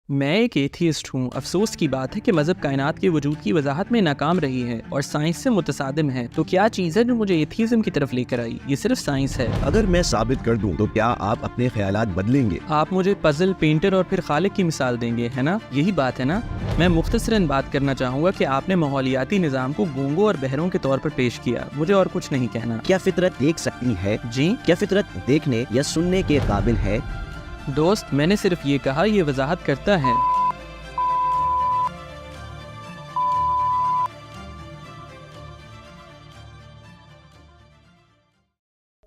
میں ایک ایتھیسٹ ہوں۔ افسوس کی بات ہے کہ مذہب کائنات کے وجود کی وضاحت میں ناکام رہی ہے اور سائنس سے متصادم ہے۔ تو کیا چیز ہے جو مجھے ایتھیزم کی طرف لے کر آئی؟ یہ صرف سائنس ہے۔ اگر میں ثابت کر دوں تو کیا آپ اپنے خیالات بدلیں گے؟ آپ مجھے پزل، پینٹر اور پھر خالق کی مثال دیں گے، ہے نا؟ یہی بات ہے نا؟ میں مختصراً بات کرنا چاہوں گا کہ آپ نے ماحولیاتی نظام کو گونگوں اور بہروں کے طور پر پیش کیا۔ مجھے اور کچھ نہیں کہنا۔ کیا فطرت دیکھ سکتی ہے؟ جی کیا فطرت دیکھنے یا سننے کے قابل ہے؟ دوست، میں نے صرف یہ کہا، یہ وضاحت کرتا ہے۔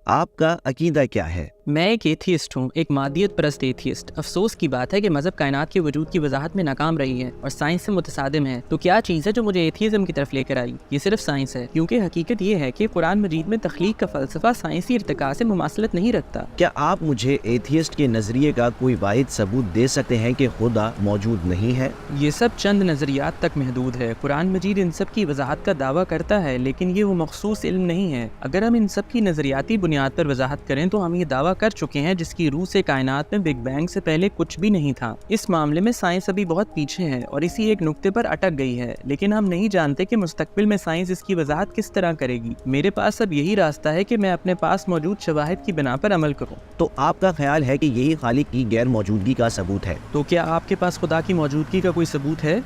آپ کا عقیدہ کیا ہے؟ میں ایک ایتھیسٹ ہوں، ایک مادیت پرست ایتھیسٹ۔ افسوس کی بات ہے کہ مذہب کائنات کے وجود کی وضاحت میں ناکام رہی ہے اور سائنس سے متصادم ہے۔ تو کیا چیز ہے جو مجھے ایتھیزم کی طرف لے کر آئی؟ یہ صرف سائنس ہے، کیونکہ حقیقت یہ ہے کہ قرآن مجید میں تخلیق کا فلسفہ سائنسی ارتقاء سے مماثلت نہیں رکھتا۔ کیا آپ مجھے ایتھیسٹ کے نظریے کا کوئی واحد ثبوت دے سکتے ہیں کہ خدا موجود نہیں ہے؟ یہ سب چند نظریات تک محدود ہے۔ قرآن مجید ان سب کی وضاحت کا دعویٰ کرتا ہے، لیکن یہ وہ مخصوص علم نہیں ہے۔ اگر ہم ان سب کی نظریاتی بنیاد پر وضاحت کریں تو ہم یہ دعویٰ کر چکے ہیں جس کی روح سے کائنات میں بگ بینگ سے پہلے کچھ بھی نہیں تھا۔ اس معاملے میں سائنس ابھی بہت پیچھے ہے اور اسی ایک نقطے پر اٹک گئی ہے، لیکن ہم نہیں جانتے کہ مستقبل میں سائنس اس کی وضاحت کس طرح کرے گی۔ میرے پاس اب یہی راستہ ہے کہ میں اپنے پاس موجود شواہد کی بنا پر عمل کروں۔ تو آپ کا خیال ہے کہ یہی خالق کی غیر موجودگی کا ثبوت ہے؟ تو کیا آپ کے پاس خدا کی موجودگی کا کوئی ثبوت ہے؟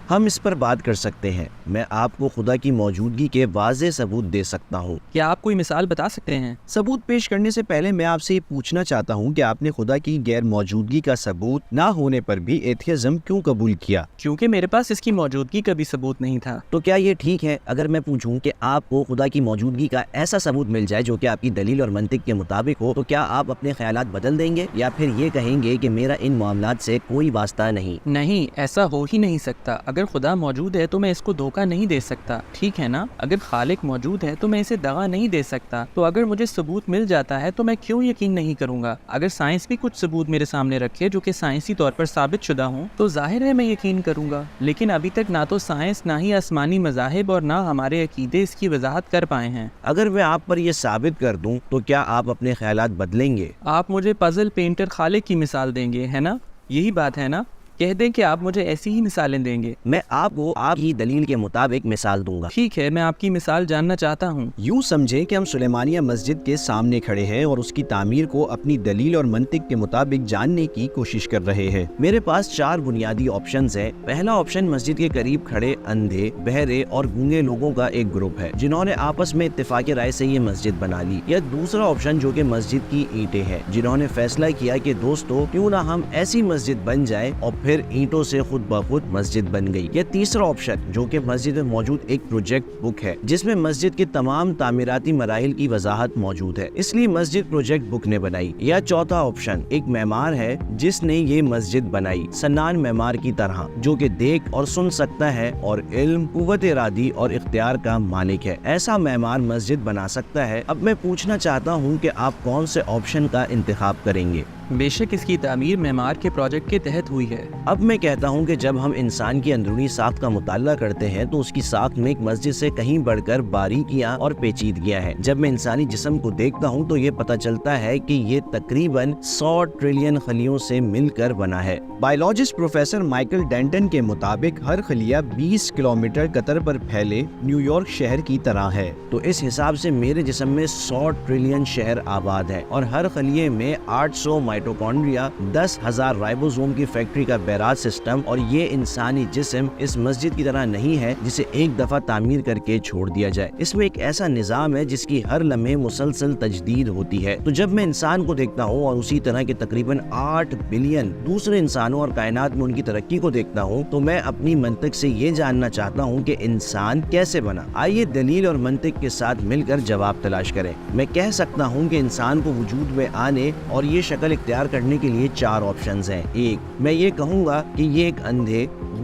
ہم اس پر بات کر سکتے ہیں۔ میں آپ کو خدا کی موجودگی کے واضح ثبوت دے سکتا ہوں۔ کیا آپ کوئی مثال بتا سکتے ہیں؟ ثبوت پیش کرنے سے پہلے میں آپ سے یہ پوچھنا چاہتا ہوں کہ آپ نے خدا کی غیر موجودگی کا ثبوت نہ ہونے پر بھی ایتھیزم کیوں قبول کیا؟ کیونکہ میرے پاس اس کی موجودگی کا بھی ثبوت نہیں تھا۔ تو کیا یہ ٹھیک ہے اگر میں پوچھوں کہ آپ کو خدا کی موجودگی کا ایسا ثبوت مل جائے جو کہ آپ کی دلیل اور منطق کے مطابق ہو، تو کیا آپ اپنے خیالات بدل دیں گے یا پھر یہ کہیں گے کہ میرا ان معاملات سے کوئی واسطہ نہیں؟ نہیں، ایسا ہو ہی نہیں سکتا۔ اگر خدا موجود ہے تو میں اس کو دھوکہ نہیں دے سکتا، ٹھیک ہے نا؟ اگر خالق موجود ہے تو میں اسے دغا نہیں دے سکتا۔ تو اگر مجھے ثبوت مل جاتا ہے تو میں کیوں یقین نہیں کروں گا؟ اگر سائنس بھی کچھ ثبوت میرے سامنے رکھے جو کہ سائنسی طور پر ثابت شدہ ہوں تو ظاہر ہے میں یقین کروں گا۔ لیکن ابھی تک نہ تو سائنس، نہ ہی آسمانی مذاہب اور نہ ہمارے عقیدے اس کی وضاحت کر پائے ہیں۔ اگر میں آپ پر یہ ثابت کر دوں تو کیا آپ اپنے خیالات بدلیں گے؟ آپ مجھے پزل، پینٹر، خالق کی مثال دیں گے، ہے نا؟ یہی بات ہے نا؟ کہہ دیں کہ آپ مجھے ایسی ہی مثالیں دیں گے۔ میں آپ کو آپ کی دلیل کے مطابق مثال دوں گا۔ ٹھیک ہے، میں آپ کی مثال جاننا چاہتا ہوں۔ یوں سمجھیں کہ ہم سلیمانیہ مسجد کے سامنے کھڑے ہیں اور اس کی تعمیر کو اپنی دلیل اور منطق کے مطابق جاننے کی کوشش کر رہے ہیں۔ میرے پاس 4 بنیادی آپشنز ہیں۔ پہلا آپشن مسجد کے قریب کھڑے اندھے، بہرے اور گونگے لوگوں کا ایک گروپ ہے جنہوں نے آپس میں اتفاق رائے سے یہ مسجد بنا لی۔ یا دوسرا آپشن جو کہ مسجد کی اینٹیں ہیں جنہوں نے فیصلہ کیا کہ دوستو کیوں نہ ہم ایسی مسجد بن جائے اور پھر اینٹوں سے خود بخود مسجد بن گئی۔ یا تیسرا آپشن جو کہ مسجد میں موجود ایک پروجیکٹ بک ہے جس میں مسجد کے تمام تعمیراتی مراحل کی وضاحت موجود ہے، اس لیے مسجد پروجیکٹ بک نے بنائی۔ یا چوتھا آپشن ایک معمار ہے جس نے یہ مسجد بنائی، سنان معمار کی طرح، جو کہ دیکھ اور سن سکتا ہے اور علم، قوت ارادی اور اختیار کا مالک ہے۔ ایسا معمار مسجد بنا سکتا ہے۔ اب میں پوچھنا چاہتا ہوں کہ آپ کون سے آپشن کا انتخاب کریں گے؟ بے شک اس کی تعمیر معمار کے پروجیکٹ کے تحت ہوئی ہے۔ اب میں کہتا ہوں کہ جب ہم انسان کی اندرونی ساخت کا مطالعہ کرتے ہیں تو اس کی ساخت میں ایک مسجد سے کہیں بڑھ کر باریکیاں اور پیچیدگیاں ہیں۔ جب میں انسانی جسم کو دیکھتا ہوں تو یہ پتہ چلتا ہے کہ یہ تقریباً 100 ٹریلین خلیوں سے مل کر بنا ہے۔ بائیولوجسٹ پروفیسر مائیکل ڈینٹن کے مطابق ہر خلیہ 20 کلومیٹر قطر پر پھیلے نیو یارک شہر کی طرح ہے۔ تو اس حساب سے میرے جسم میں 100 ٹریلین شہر آباد ہے اور ہر خلیے میں 800 مائٹوکونڈریا، 10,000 رائبوزوم کی فیکٹری کا بیراج سسٹم، اور یہ انسانی جسم اس مسجد کی طرح نہیں ہے جسے ایک دفعہ تعمیر کر کے چھوڑ دیا جائے۔ اس میں ایک ایسا نظام ہے جس کی ہر لمحے مسلسل تجدید ہوتی ہے۔ تو جب میں انسان کو دیکھتا ہوں اور اسی طرح کے تقریباً 8 بلین دوسرے انسانوں اور کائنات میں ان کی ترقی کو دیکھتا ہوں تو میں اپنی منطق سے یہ جاننا چاہتا ہوں کہ انسان کیسے بنا۔ آئیے دلیل اور منطق کے ساتھ مل کر جواب تلاش کریں۔ میں کہہ سکتا ہوں کہ انسان کو وجود میں آنے اور یہ شکل اختیار کرنے کے لیے 4 آپشنز ہیں۔ ایک، میں یہ کہوں گا کہ یہ ایک اندھے،